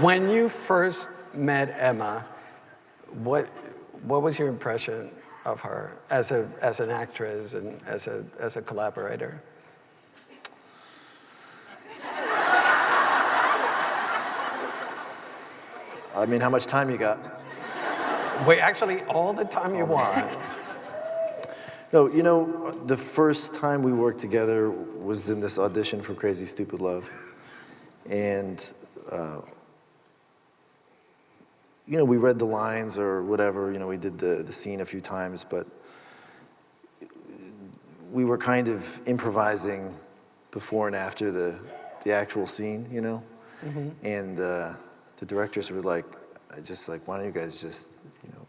When you first met Emma, what was your impression of her as an actress and as a collaborator? I mean, how much time you got? Wait, actually, all the time you want. No, you know, the first time we worked together was in this audition for Crazy Stupid Love. And, you know, we read the lines or whatever, you know, we did the scene a few times, but we were kind of improvising before and after the actual scene, you know? Mm-hmm. And the directors were like, why don't you guys just, you know,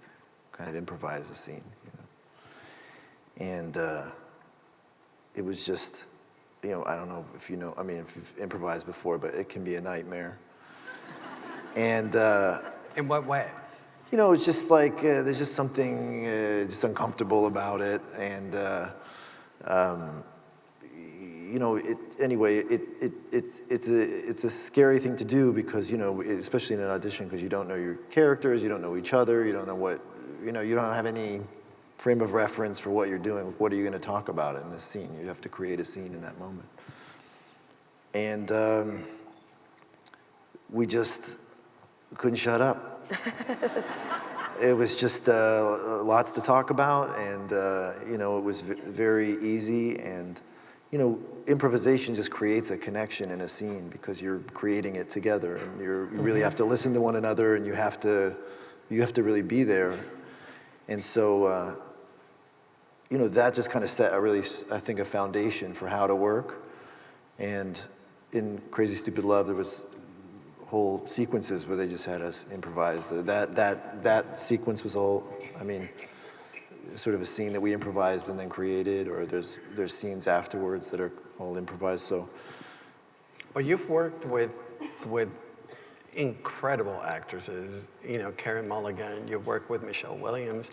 kind of improvise the scene, you know? And it was just, you know, I don't know if you know, I mean, if you've improvised before, but it can be a nightmare. And in what way? You know, it's just like there's just something just uncomfortable about it, and you know, it's a scary thing to do because, you know, especially in an audition, because you don't know your characters, you don't know each other, you don't know what, you know, you don't have any frame of reference for what you're doing. What are you going to talk about in this scene? You have to create a scene in that moment. And we just couldn't shut up. It was just lots to talk about, and you know, it was very easy. And you know, improvisation just creates a connection in a scene because you're creating it together, and you really have to listen to one another, and you have to really be there. And so, you know, that just kind of set I think, a foundation for how to work. And in Crazy Stupid Love, there was whole sequences where they just had us improvise. That sequence was all, I mean, sort of a scene that we improvised and then created, or there's scenes afterwards that are all improvised. So, well, you've worked with incredible actresses. You know, Karen Mulligan. You've worked with Michelle Williams.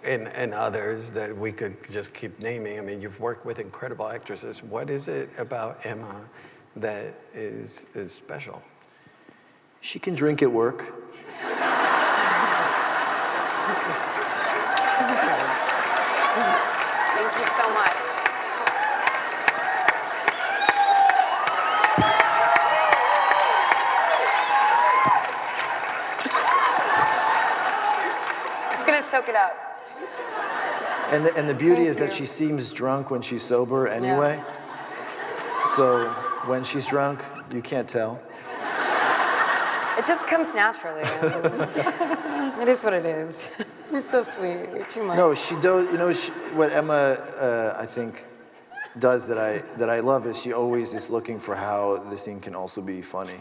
And others that we could just keep naming. I mean, you've worked with incredible actresses. What is it about Emma that is special? She can drink at work. Thank you so much. I'm just gonna soak it up. And the beauty is that she seems drunk when she's sober anyway. Yeah. So when she's drunk, you can't tell. It just comes naturally. It is what it is. You're so sweet. You're too much. No, she does. You know, what Emma, I think, does that I love is she always is looking for how the scene can also be funny.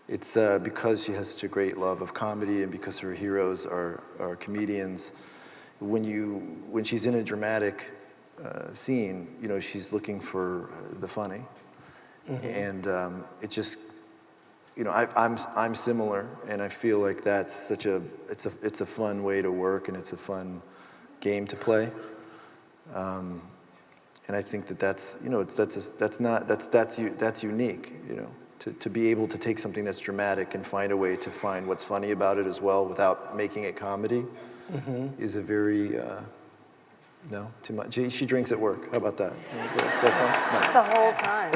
It's because she has such a great love of comedy, and because her heroes are comedians. When she's in a dramatic scene, you know, she's looking for the funny, and it just, you know, I'm similar, and I feel like that's such it's a fun way to work, and it's a fun game to play, and I think that's you know that's unique, you know, to be able to take something that's dramatic and find a way to find what's funny about it as well without making it comedy. Is a very, no, too much. She drinks at work. How about that? Is that fun? No. Just the whole time.